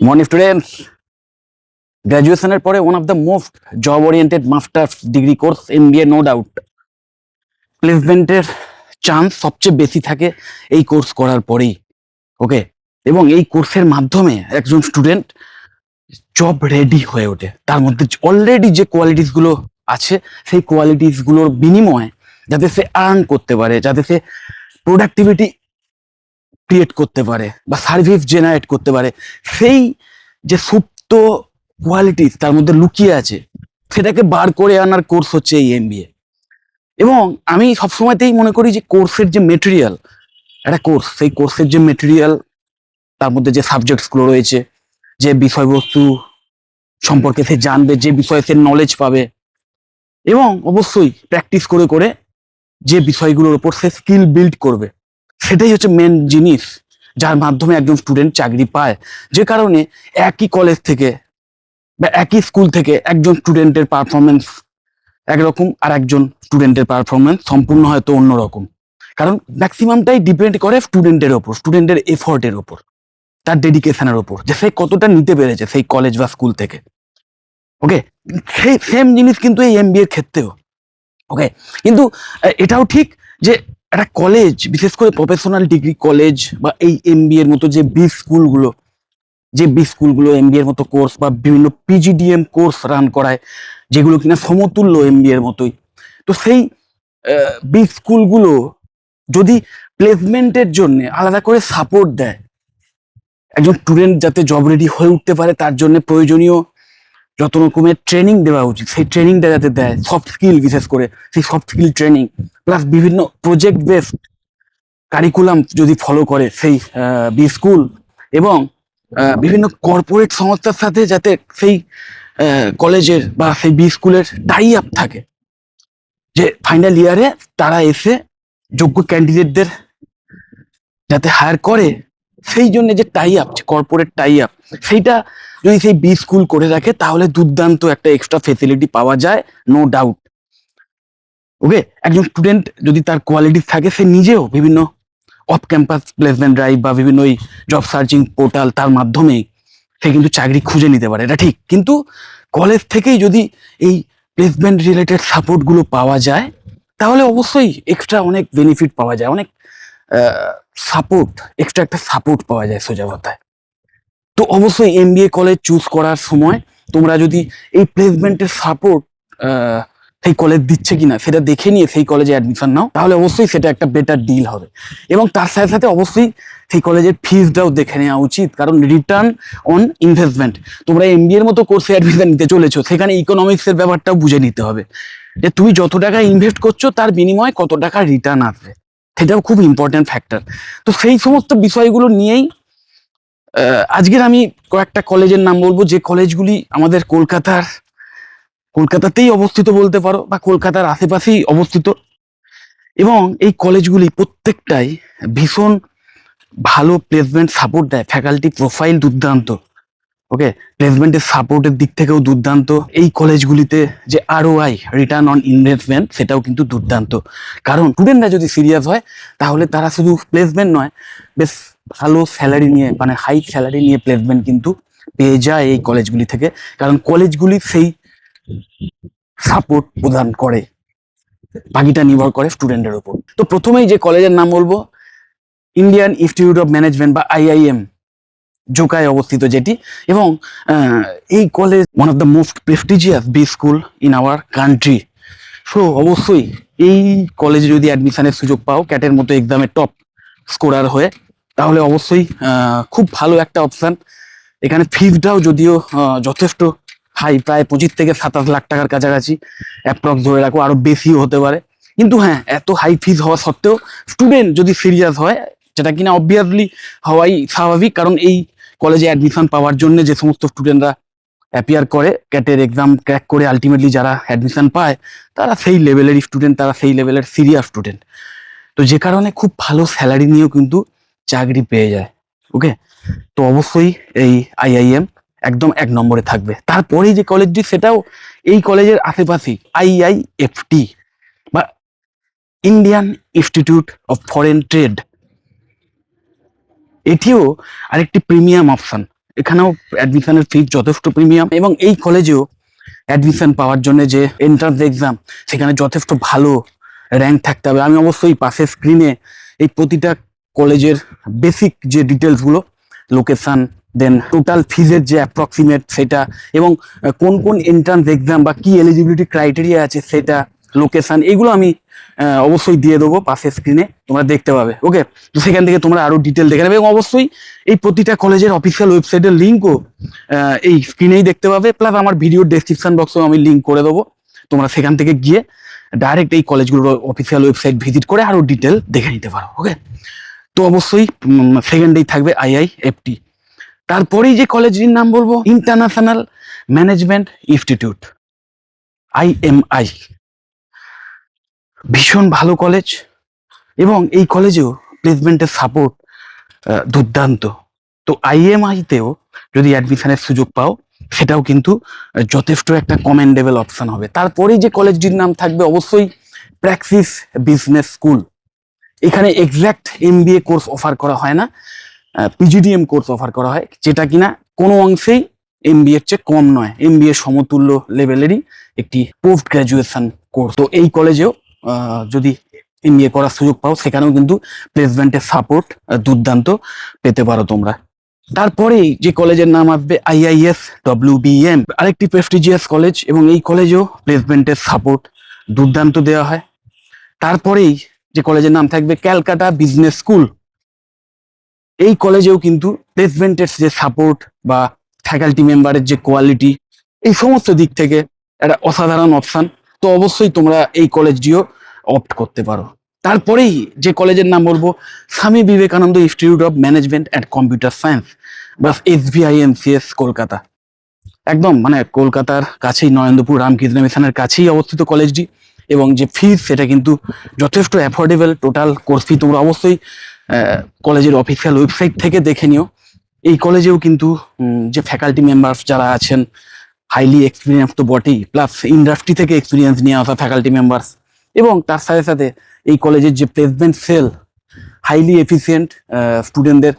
Morning students, গ্র্যাজুয়েশনের পরে one of the most job oriented masters degree course MBA, no doubt প্লেসমেন্টের chance সবচেয়ে বেশি থাকে এই কোর্স করার পরেই। ওকে, এবং এই কোর্সের মাধ্যমে একজন স্টুডেন্ট জব রেডি হয়ে ওঠে। তার মধ্যে অলরেডি যে কোয়ালিটিসগুলো আছে সেই কোয়ালিটিসগুলোর বিনিময়ে যাতে সে আর্ন করতে পারে, যাতে সে প্রোডাক্টিভিটি ক্রিয়েট করতে পারে বা সার্ভিস জেনারেট করতে পারে, সেই যে সুপ্ত কোয়ালিটিস তার মধ্যে লুকিয়ে আছে সেটাকে বার করে আনার কোর্স হচ্ছে এই এমবিএ। এবং আমি সবসময়তেই মনে করি যে কোর্সের যে মেটেরিয়াল, একটা কোর্স, সেই কোর্সের যে মেটেরিয়াল, তার মধ্যে যে সাবজেক্টসগুলো রয়েছে, যে বিষয়বস্তু সম্পর্কে সে জানবে, যে বিষয়ে সে নলেজ পাবে, এবং অবশ্যই প্র্যাকটিস করে করে যে বিষয়গুলোর উপর সে স্কিল বিল্ড করবে, সেটাই হচ্ছে মেন জিনিস যার মাধ্যমে একজন স্টুডেন্ট চাকরি পায়। যে কারণে একই কলেজ থেকে বা একই স্কুল থেকে একজন স্টুডেন্টের পারফরমেন্স একরকম আর একজন স্টুডেন্টের পারফরমেন্স সম্পূর্ণ হয়তো অন্যরকম। কারণ ম্যাক্সিমামটাই ডিপেন্ড করে স্টুডেন্টের ওপর, স্টুডেন্টের এফোর্টের ওপর, তার ডেডিকেশনের ওপর, যে সে কতটা নিতে পেরেছে সেই কলেজ বা স্কুল থেকে। ওকে, সেই সেম জিনিস কিন্তু এই এমবিএ এর ক্ষেত্রেও। ওকে, কিন্তু এটাও ঠিক যে একটা কলেজ, বিশেষ করে প্রফেশনাল ডিগ্রি কলেজ বা এই এমবিএ এর মতো যে বি স্কুলগুলো এমবিএ এর মতো কোর্স বা বিভিন্ন পিজিডিএম কোর্স রান করায়, যেগুলো কিনা সমতুল্য এমবিএ এর মতোই, তো সেই বি স্কুলগুলো যদি প্লেসমেন্টের জন্য আলাদা করে সাপোর্ট দেয়, একজন স্টুডেন্ট যাতে জব রেডি হয়ে উঠতে পারে তার জন্য প্রয়োজনীয় যত রকমের ট্রেনিং দেওয়া উচিত, সেই ট্রেনিংটা যাতে দেয়, সফট স্কিল, বিশেষ করে সেই সফট স্কিল ট্রেনিং প্লাস বিভিন্ন প্রজেক্ট বেসড কারিকুলাম যদি ফলো করে সেই বি স্কুল, এবং বিভিন্ন কর্পোরেট সংস্থার সাথে যাতে সেই কলেজের বা সেই বি স্কুলের টাই আপ থাকে, যে ফাইনাল ইয়ারে তারা এসে যোগ্য ক্যান্ডিডেটদের যাতে হায়ার করে, সেই জন্য যে tie up, corporate tie up, সেইটা যদি সেই বি স্কুল করে রাখে তাহলে দুর্দান্ত একটা এক্সট্রা ফেসিলিটি পাওয়া যায়, নো ডাউট। ওকে, একজন স্টুডেন্ট যদি তার কোয়ালিটি থাকে, সে নিজেও বিভিন্ন অফ ক্যাম্পাস প্লেসমেন্ট ড্রাইভ বা বিভিন্ন ওই জব সার্চিং পোর্টাল, তার মাধ্যমে সে কিন্তু চাকরি খুঁজে নিতে পারে, এটা ঠিক। কিন্তু কলেজ থেকেই যদি এই প্লেসমেন্ট রিলেটেড সাপোর্টগুলো পাওয়া যায় তাহলে অবশ্যই এক্সট্রা অনেক বেনিফিট পাওয়া যায়, অনেক সাপোর্ট, এক্সট্রা একটা সাপোর্ট পাওয়া যায় সোজা কথায়। তো অবশ্যই এমবিএ কলেজ চুজ করার সময় তোমরা যদি এই প্লেসমেন্টের সাপোর্ট সেই কলেজ দিচ্ছে কিনা সেটা দেখে নিয়ে সেই কলেজে অ্যাডমিশন নাও, তাহলে অবশ্যই সেটা একটা বেটার ডিল হবে। এবং তার সাথে সাথে অবশ্যই সেই কলেজের ফিজটাও দেখে নেওয়া উচিত, কারণ রিটার্ন অন ইনভেস্টমেন্ট, তোমরা এমবিএ এর মতো কোর্সে অ্যাডমিশন নিতে চলেছো, সেখানে ইকোনমিক্সের ব্যাপারটাও বুঝে নিতে হবে, যে তুমি যত টাকা ইনভেস্ট করছো তার বিনিময়ে কত টাকা রিটার্ন আসবে, সেটাও খুব ইম্পর্টেন্ট ফ্যাক্টর। তো সেই সমস্ত বিষয়গুলো নিয়েই আজকের আমি কয়েকটা কলেজের নাম বলবো, যে কলেজগুলি আমাদের কলকাতাতেই অবস্থিত বলতে পারো, বা কলকাতার আশেপাশেই অবস্থিত, এবং এই কলেজগুলি প্রত্যেকটাই ভীষণ ভালো প্লেসমেন্ট সাপোর্ট দেয়, ফ্যাকাল্টি প্রোফাইল দুর্দান্ত। ওকে, প্লেসমেন্টের সাপোর্টের দিক থেকেও দুর্দান্ত। এই কলেজগুলিতে যে আরওআই, রিটার্ন অন ইনভেস্টমেন্ট, সেটাও কিন্তু দুর্দান্ত। কারণ স্টুডেন্টরা যদি সিরিয়াস হয় তাহলে তারা শুধু প্লেসমেন্ট নয়, বেশ ভালো স্যালারি নিয়ে, মানে হাই স্যালারি নিয়ে প্লেসমেন্ট কিন্তু পেয়ে যায় এই কলেজগুলি থেকে, কারণ কলেজগুলি সেই সাপোর্ট প্রদান করে। বাকিটা নির্ভর করে স্টুডেন্টের উপর। তো প্রথমেই যে কলেজের নাম বলবো, ইন্ডিয়ান ইনস্টিটিউট অফ ম্যানেজমেন্ট বা আইআইএম, জোকায় অবস্থিত যেটি, এবং এই college one of the most prestigious B school in our country. So অবশ্যই এই কলেজে যদি অ্যাডমিশনের সুযোগ পাও ক্যাটের মতো এক্সামে টপ স্কোরার হয়ে, তাহলে অবশ্যই খুব ভালো একটা অপশান। এখানে ফিজটাও যদিও যথেষ্ট হাই, প্রায় 25 থেকে 27 লাখ টাকার কাছাকাছি অ্যাপ্রক্স ধরে রাখো, আরো বেশিও হতে পারে। কিন্তু হ্যাঁ, এত হাই ফিজ হওয়া সত্ত্বেও স্টুডেন্ট যদি সিরিয়াস হয়, যেটা কিনা অবভিয়াসলি হওয়াই স্বাভাবিক, কারণ এই কলেজে অ্যাডমিশন পাওয়ার জন্য যে সমস্ত স্টুডেন্টরা অ্যাপিয়ার করে, ক্যাটের এক্সাম ক্র্যাক করে আলটিমেটলি যারা অ্যাডমিশন পায়, তারা সেই লেভেলের স্টুডেন্ট, তারা সেই লেভেলের সিরিয়াস স্টুডেন্ট। তো যে কারণে খুব ভালো স্যালারি নিয়েও কিন্তু চাকরি পেয়ে যায়। ওকে, তো অবশ্যই এই আইআইএম একদম এক নম্বরে থাকবে। তারপরেই যে কলেজটি, সেটাও এই কলেজের আশেপাশেই, আইআইএফটি বা Indian Institute of foreign trade, এটিও আরেকটি প্রিমিয়াম অপশন। এখানেও অ্যাডমিশনের ফিস যথেষ্ট প্রিমিয়াম, এবং এই কলেজেও অ্যাডমিশন পাওয়ার জন্য যে এন্ট্রান্স এক্সাম, সেখানে যথেষ্ট ভালো র্যাঙ্ক থাকতে হবে। আমি অবশ্যই পাশের স্ক্রিনে এই প্রতিটা কলেজের বেসিক যে ডিটেলসগুলো, লোকেশন, দেন টোটাল ফিজের যে অ্যাপ্রক্সিমেট সেটা, এবং কোন কোন এন্ট্রান্স এক্সাম বা কি এলিজিবিলিটি ক্রাইটেরিয়া আছে সেটা, লোকেশন, এগুলো আমি অবশ্যই দিয়ে দেবো পাশের স্ক্রিনে, তোমরা দেখতে পাবে। ওকে, তো সেখান থেকে তোমরা আরো ডিটেল দেখে নেবে, এবং অবশ্যই এই প্রতিটা কলেজের অফিসিয়াল ওয়েবসাইটের লিঙ্কও এই স্ক্রিনেই দেখতে পাবে, প্লাস আমার ভিডিওর ডেসক্রিপশন বক্সেও আমি লিঙ্ক করে দেবো। তোমরা সেখান থেকে গিয়ে ডাইরেক্ট এই কলেজগুলোর অফিসিয়াল ওয়েবসাইট ভিজিট করে আরো ডিটেল দেখে নিতে পারো। ওকে, তো অবশ্যই সেকেন্ডেই থাকবে IIFT। তারপরেই যে কলেজটির নাম বলবো, ইন্টারন্যাশনাল ম্যানেজমেন্ট ইনস্টিটিউট, IMI। ভীষণ ভালো কলেজ, এবং এই কলেজেও প্লেসমেন্টের সাপোর্ট দুর্দান্ত। তো IMI-তেও যদি অ্যাডমিশনের সুযোগ পাও, সেটাও কিন্তু যথেষ্ট একটা কমেন্ডেবল অপশন হবে। তারপরেই যে কলেজটির নাম থাকবে অবশ্যই প্র্যাক্সিস বিজনেস স্কুল। এখানে এক্স্যাক্ট MBA কোর্স অফার করা হয় না, PGDM কোর্স অফার করা হয়, যেটা কিনা কোনো অংশেই MBA এর চেয়ে কম নয়, MBA সমতুল্য লেভেলেরই একটি পোস্ট গ্রাজুয়েশন কোর্স। তো এই কলেজেও যদি MBA করার সুযোগ পাও, সেখানেও কিন্তু প্লেসমেন্টের সাপোর্ট দুর্দান্ত পেতে পারো তোমরা। তারপরেই যে কলেজের নাম আসবে IIS WBM, আরেকটি প্রেস্টিজিয়াস কলেজ, এবং এই কলেজেও প্লেসমেন্টের সাপোর্ট দুর্দান্ত দেওয়া হয়। তারপরেই যে কলেজের নাম থাকবে ক্যালকাটা বিজনেস স্কুল। এই কলেজেও কিন্তু প্লেসমেন্টের যে সাপোর্ট বা ফ্যাকাল্টি মেম্বারের যে কোয়ালিটি, এই সমস্ত দিক থেকে একটা অসাধারণ অপশন। তো অবশ্যই তোমরা এই কলেজটিও অপ্ট করতে পারো। তারপরেই যে কলেজের নাম বলবো, Swami Vivekananda institute of management and computer science বা SBIMCS, কলকাতা। একদম মানে কলকাতার কাছেই, নরেন্দ্রপুর রামকৃষ্ণ মিশনের কাছেই অবস্থিত কলেজটি, এবং যে ফিস সেটা কিন্তু যথেষ্ট অ্যাফোর্ডেবল। টোটাল কোর্স ফি তোমরা অবশ্যই কলেজের অফিসিয়াল ওয়েবসাইট থেকে দেখে নিও। এই কলেজেও কিন্তু যে ফ্যাকাল্টি মেম্বার্স যারা আছেন, হাইলি এক্সপিরিয়েন্স তো বটেই, প্লাস ইন্ডাস্ট্রি থেকে এক্সপিরিয়েন্স নিয়ে আসা ফ্যাকাল্টি মেম্বার্স, এবং তার সাথে সাথে এই কলেজের যে প্লেসমেন্ট সেল, হাইলি এফিসিয়েন্ট স্টুডেন্টদের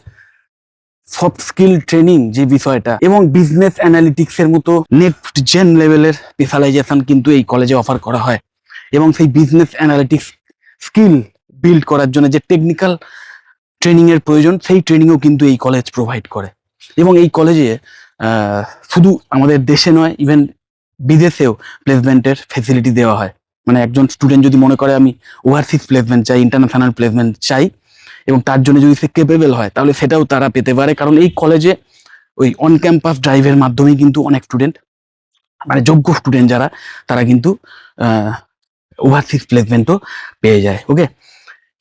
সফট স্কিল ট্রেনিং যে বিষয়টা, এবং বিজনেস অ্যানালিটিক্স এর মতো নেক্সট জেন লেভেলের স্পেশালাইজেশন কিন্তু এই কলেজে অফার করা হয়। এবং সেই বিজনেস অ্যানালিটিক্স স্কিল বিল্ড করার জন্য যে টেকনিক্যাল ট্রেনিং এর প্রয়োজন, সেই ট্রেনিংও কিন্তু এই কলেজ প্রোভাইড করে। এবং এই কলেজে শুধু আমাদের দেশে নয়, ইভেন বিদেশেও প্লেসমেন্টের ফেসিলিটি দেওয়া হয়। মানে একজন স্টুডেন্ট যদি মনে করে আমি ওভারসিজ প্লেসমেন্ট চাই, ইন্টারন্যাশনাল প্লেসমেন্ট চাই, এবং তার জন্য যদি সে কেপেবল হয়, তাহলে সেটাও তারা পেতে পারে। কারণ এই কলেজে ওই অন ক্যাম্পাস ড্রাইভের মাধ্যমেই কিন্তু অনেক স্টুডেন্ট, মানে যোগ্য স্টুডেন্ট যারা, তারা কিন্তু ওভারসিজ প্লেসমেন্টও পেয়ে যায়। ওকে,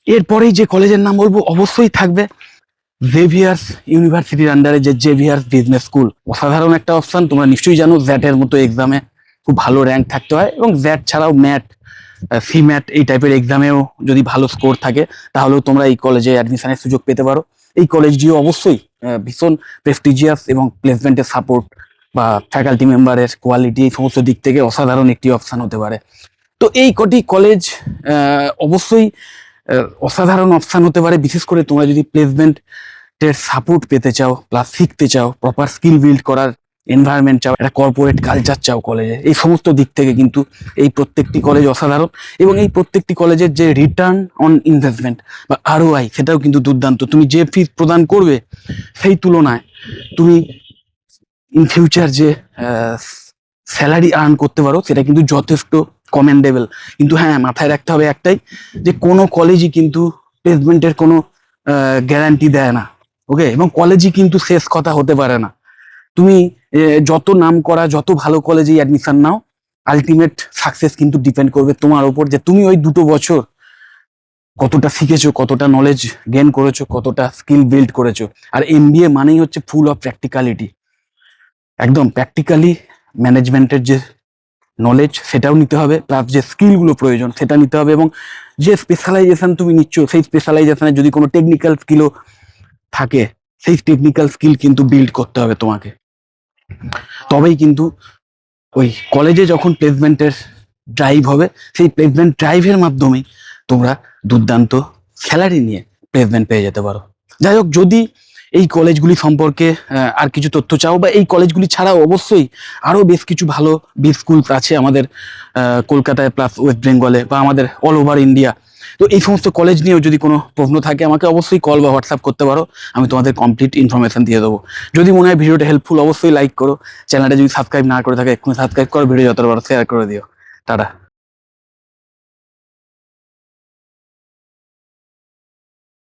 এরপরেই যে কলেজের নাম বলবো অবশ্যই থাকবে জেভিয়ার্স ইউনিভার্সিটির আন্ডারে যে জেভিয়ার্স বিজনেস স্কুল। অসাধারণ একটা অপশন। তোমরা নিশ্চয়ই জানো জ্যাটের মতো এক্সামে খুব ভালো র্যাঙ্ক থাকতে হয়, এবং জ্যাট ছাড়াও ম্যাট, সিম্যাট এই টাইপের এক্সামেও যদি ভালো স্কোর থাকে, তাহলেও তোমরা এই কলেজে অ্যাডমিশনের সুযোগ পেতে পারো। এই কলেজটিও অবশ্যই ভীষণ প্রেস্টিজিয়াস, এবং প্লেসমেন্টের সাপোর্ট বা ফ্যাকাল্টি মেম্বারের কোয়ালিটি, এই সমস্ত দিক থেকে অসাধারণ একটি অপশন হতে পারে। তো এই কটি কলেজ অবশ্যই অসাধারণ অপশন হতে পারে, বিশেষ করে তোমরা যদি প্লেসমেন্টের সাপোর্ট পেতে চাও, প্লাস শিখতে চাও, প্রপার স্কিল বিল্ড করার এনভায়রনমেন্ট চাও, একটা কর্পোরেট কালচার চাও কলেজে। এই সমস্ত দিক থেকে কিন্তু এই প্রত্যেকটি কলেজ অসাধারণ, এবং এই প্রত্যেকটি কলেজের যে রিটার্ন অন ইনভেস্টমেন্ট বা ROI, সেটাও কিন্তু দুর্দান্ত। তুমি যে ফিস প্রদান করবে, সেই তুলনায় তুমি ইন ফিউচার যে স্যালারি আর্ন করতে পারো, সেটা কিন্তু যথেষ্ট কমেন্ডেবল। কিন্তু হ্যাঁ, মাথায় রাখতে হবে একটাই, যে কোনো কলেজই কিন্তু প্লেসমেন্টের কোনো গ্যারান্টি দেয় না। ওকে, এবং কলেজই কিন্তু শেষ কথা হতে পারে না। তুমি যত নাম করা, যত ভালো কলেজে অ্যাডমিশন নাও, আলটিমেট সাকসেস কিন্তু ডিপেন্ড করবে তোমার উপর, যে তুমি ওই 2 বছর কতটা শিখেছো, কতটা নলেজ গেইন করেছো, কতটা স্কিল বিল্ড করেছো। আর MBA মানেই হচ্ছে ফুল অফ প্র্যাকটিক্যালিটি, একদম প্র্যাকটিক্যালি ম্যানেজমেন্টের যে নলেজ সেটাও নিতে হবে, প্লাস যে স্কিলগুলো প্রয়োজন সেটা নিতে হবে, এবং যে স্পেশালাইজেশন তুমি নিচ্ছ, সেই স্পেশালাইজেশনে যদি কোনো টেকনিক্যাল স্কিলও থাকে, সেই টেকনিক্যাল স্কিল কিন্তু বিল্ড করতে হবে তোমাকে। তবেই কিন্তু ওই কলেজে যখন প্লেসমেন্টের ড্রাইভ হবে, সেই প্লেসমেন্ট ড্রাইভের মাধ্যমেই তোমরা দুর্দান্ত স্যালারি নিয়ে প্লেসমেন্ট পেয়ে যেতে পারো। যাই হোক, যদি এই কলেজগুলি সম্পর্কে আর কিছু তথ্য চাও, বা এই কলেজগুলি ছাড়াও অবশ্যই আরও বেশ কিছু ভালো বি স্কুলস আছে আমাদের কলকাতায় প্লাস ওয়েস্ট বেঙ্গলে বা আমাদের অল ওভার ইন্ডিয়া। তো এই সমস্ত কলেজ নিয়েও যদি কোনো প্রশ্ন থাকে আমাকে অবশ্যই কল বা হোয়াটসঅ্যাপ করতে পারো, আমি তোমাদের কমপ্লিট ইনফরমেশন দিয়ে দেবো। যদি মনে হয় ভিডিওটা হেল্পফুল অবশ্যই লাইক করো, চ্যানেলটা যদি সাবস্ক্রাইব না করে থাকে এক্ষুনি সাবস্ক্রাইব করো, ভিডিও যতটা পারো শেয়ার করে দিও। টাটা।